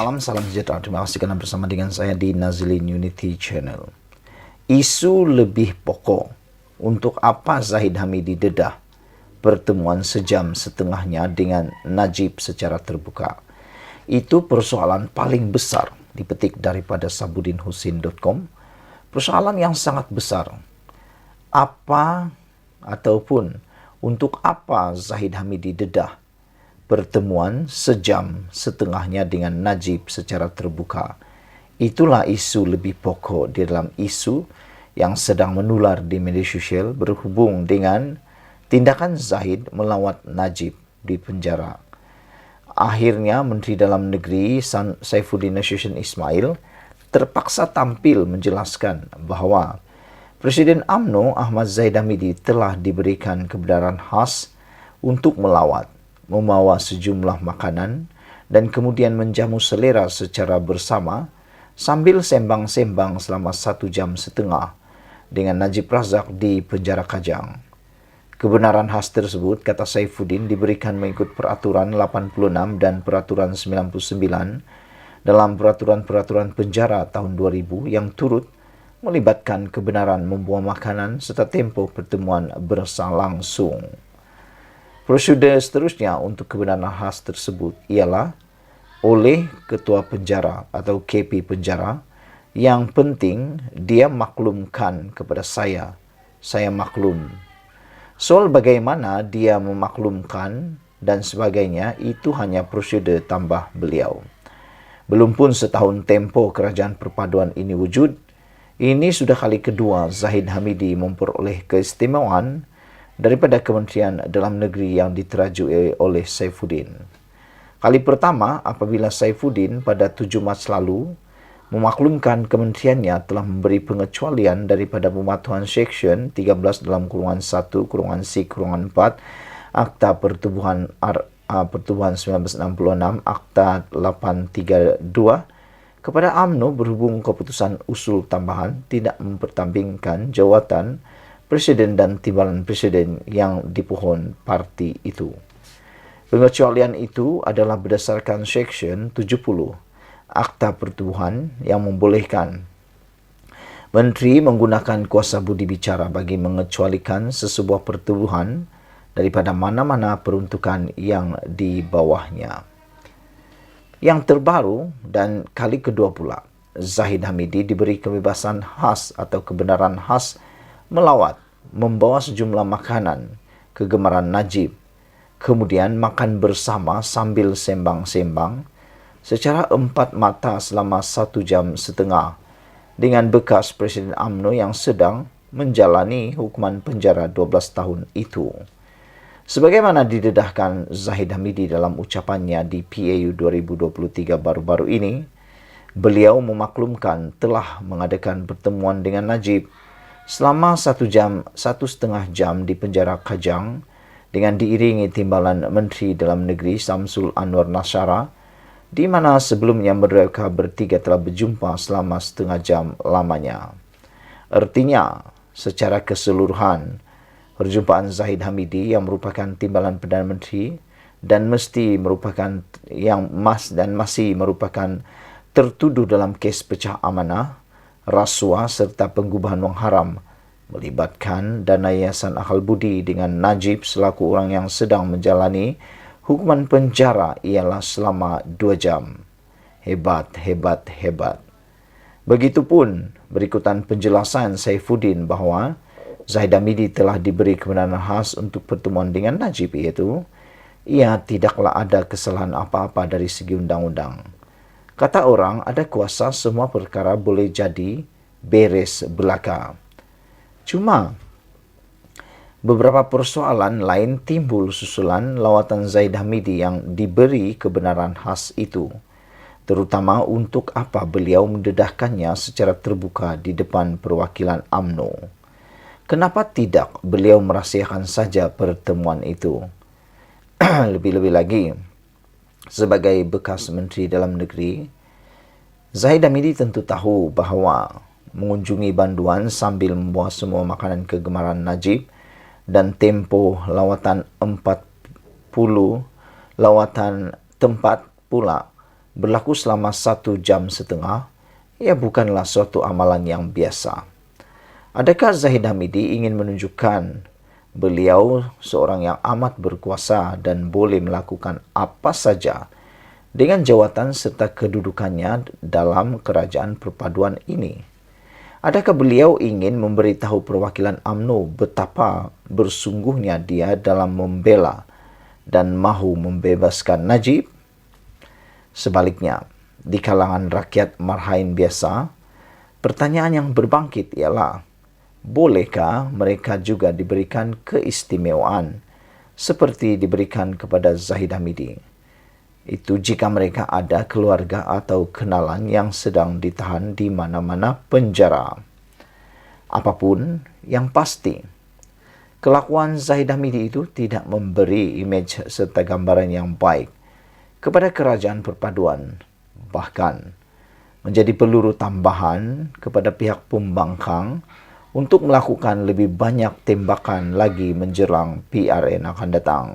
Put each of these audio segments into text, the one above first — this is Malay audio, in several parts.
malam, salam sejahtera. Terima kasih kerana bersama dengan saya di Nazilin Unity Channel. Isu lebih pokok, untuk apa Zahid Hamidi dedah pertemuan sejam setengahnya dengan Najib secara terbuka? Itu persoalan paling besar dipetik daripada sabudinhusin.com. Persoalan yang sangat besar. Apa ataupun untuk apa Zahid Hamidi dedah pertemuan sejam setengahnya dengan Najib secara terbuka? Itulah isu lebih pokok di dalam isu yang sedang menular di media sosial berhubung dengan tindakan Zahid melawat Najib di penjara. Akhirnya Menteri Dalam Negeri Saifuddin Nasution Ismail terpaksa tampil menjelaskan bahawa Presiden UMNO Ahmad Zahid Hamidi telah diberikan kebenaran khas untuk melawat, membawa sejumlah makanan dan kemudian menjamu selera secara bersama sambil sembang-sembang selama 1 jam setengah dengan Najib Razak di penjara Kajang. Kebenaran khas tersebut, kata Saifuddin, diberikan mengikut Peraturan 86 dan Peraturan 99 dalam Peraturan-Peraturan Penjara tahun 2000 yang turut melibatkan kebenaran membawa makanan serta tempoh pertemuan berlangsung. Prosedur seterusnya untuk kebenaran khas tersebut ialah oleh Ketua Penjara atau KP Penjara. Yang penting dia maklumkan kepada saya maklum. Soal bagaimana dia memaklumkan dan sebagainya itu hanya prosedur tambah beliau. Belum pun setahun tempoh kerajaan perpaduan ini wujud, ini sudah kali kedua Zahid Hamidi memperoleh keistimewaan daripada Kementerian Dalam Negeri yang diterajui oleh Saifuddin. Kali pertama apabila Saifuddin pada 7 Mac lalu memaklumkan kementeriannya telah memberi pengecualian daripada pematuhan Seksyen 13 dalam kurungan 1 kurungan C kurungan 4 Akta Pertubuhan 1966 Akta 832 kepada UMNO berhubung keputusan usul tambahan tidak mempertandingkan jawatan Presiden dan timbalan Presiden yang dipohon parti itu. Pengecualian itu adalah berdasarkan Seksyen 70 Akta Pertubuhan yang membolehkan Menteri menggunakan kuasa budi bicara bagi mengecualikan sesebuah pertubuhan daripada mana-mana peruntukan yang di bawahnya. Yang terbaru dan kali kedua pula, Zahid Hamidi diberi kebebasan khas atau kebenaran khas melawat, membawa sejumlah makanan kegemaran Najib, kemudian makan bersama sambil sembang-sembang secara empat mata selama 1 jam setengah dengan bekas Presiden UMNO yang sedang menjalani hukuman penjara 12 tahun itu. Sebagaimana didedahkan Zahid Hamidi dalam ucapannya di PAU 2023 baru-baru ini, beliau memaklumkan telah mengadakan pertemuan dengan Najib selama 1,5 jam di penjara Kajang dengan diiringi timbalan Menteri Dalam Negeri Samsul Anwar Nasara, di mana sebelumnya mereka bertiga telah berjumpa selama 1/2 jam lamanya. Artinya, secara keseluruhan, perjumpaan Zahid Hamidi yang merupakan timbalan Perdana Menteri dan masih merupakan tertuduh dalam kes pecah amanah, rasuah serta pengubahan wang haram melibatkan dana Yayasan Akal Budi dengan Najib selaku orang yang sedang menjalani hukuman penjara ialah selama 2 jam. Hebat, hebat, hebat. Begitupun berikutan penjelasan Saifuddin bahawa Zahid Hamidi telah diberi kebenaran khas untuk pertemuan dengan Najib, iaitu ia tidaklah ada kesalahan apa-apa dari segi undang-undang. Kata orang, ada kuasa semua perkara boleh jadi beres belaka. Cuma, beberapa persoalan lain timbul susulan lawatan Zahid Hamidi yang diberi kebenaran khas itu. Terutama untuk apa beliau mendedahkannya secara terbuka di depan perwakilan UMNO. Kenapa tidak beliau merahsiakan saja pertemuan itu? Lebih-lebih lagi, sebagai bekas Menteri Dalam Negeri, Zahid Hamidi tentu tahu bahawa mengunjungi Banduan sambil membawa semua makanan kegemaran Najib dan tempoh lawatan 40 lawatan tempat pula berlaku selama 1,5 jam, ia bukanlah suatu amalan yang biasa. Adakah Zahid Hamidi ingin menunjukkan beliau seorang yang amat berkuasa dan boleh melakukan apa saja dengan jawatan serta kedudukannya dalam kerajaan perpaduan ini? Adakah beliau ingin memberitahu perwakilan UMNO betapa bersungguhnya dia dalam membela dan mahu membebaskan Najib? Sebaliknya, di kalangan rakyat marhain biasa, pertanyaan yang berbangkit ialah, bolehkah mereka juga diberikan keistimewaan seperti diberikan kepada Zahid Hamidi? Itu jika mereka ada keluarga atau kenalan yang sedang ditahan di mana-mana penjara. Apapun yang pasti, kelakuan Zahid Hamidi itu tidak memberi imej serta gambaran yang baik kepada kerajaan perpaduan, bahkan menjadi peluru tambahan kepada pihak pembangkang untuk melakukan lebih banyak tembakan lagi menjelang PRN akan datang.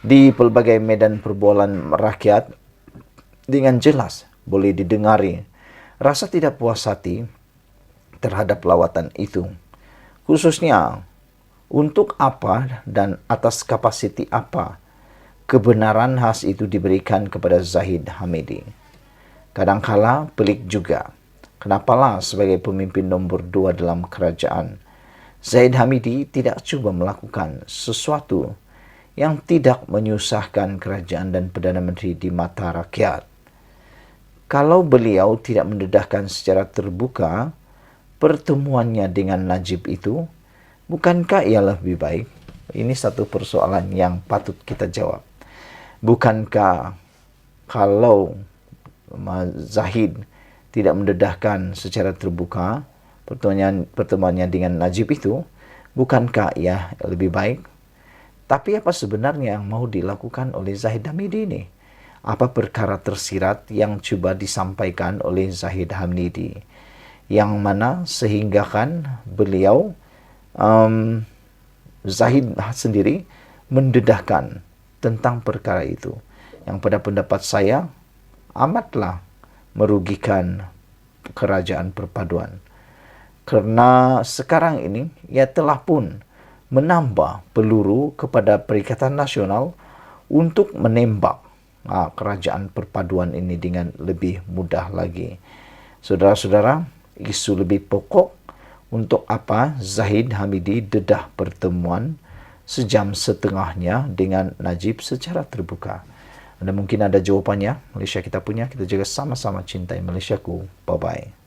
Di pelbagai medan perbualan rakyat, dengan jelas boleh didengari rasa tidak puas hati terhadap lawatan itu. Khususnya, untuk apa dan atas kapasiti apa kebenaran khas itu diberikan kepada Zahid Hamidi. Kadangkala pelik juga, kenapalah sebagai pemimpin nombor 2 dalam kerajaan, Zahid Hamidi tidak cuba melakukan sesuatu yang tidak menyusahkan kerajaan dan Perdana Menteri di mata rakyat. Kalau beliau tidak mendedahkan secara terbuka pertemuannya dengan Najib itu, bukankah ia lebih baik? Ini satu persoalan yang patut kita jawab. Bukankah kalau Zahid tidak mendedahkan secara terbuka pertemuannya dengan Najib itu, bukankah ia lebih baik? Tapi apa sebenarnya yang mau dilakukan oleh Zahid Hamidi ini? Apa perkara tersirat yang coba disampaikan oleh Zahid Hamidi? Yang mana sehingga kan beliau, Zahid sendiri mendedahkan tentang perkara itu. Yang pada pendapat saya amatlah merugikan kerajaan perpaduan. Karena sekarang ini ia telah pun menambah peluru kepada Perikatan Nasional untuk menembak kerajaan perpaduan ini dengan lebih mudah lagi. Saudara-saudara, isu lebih pokok, untuk apa Zahid Hamidi dedah pertemuan 1,5 jam dengan Najib secara terbuka? Anda mungkin ada jawapannya. Malaysia kita punya, kita juga sama-sama cintai Malaysiaku. Bye-bye.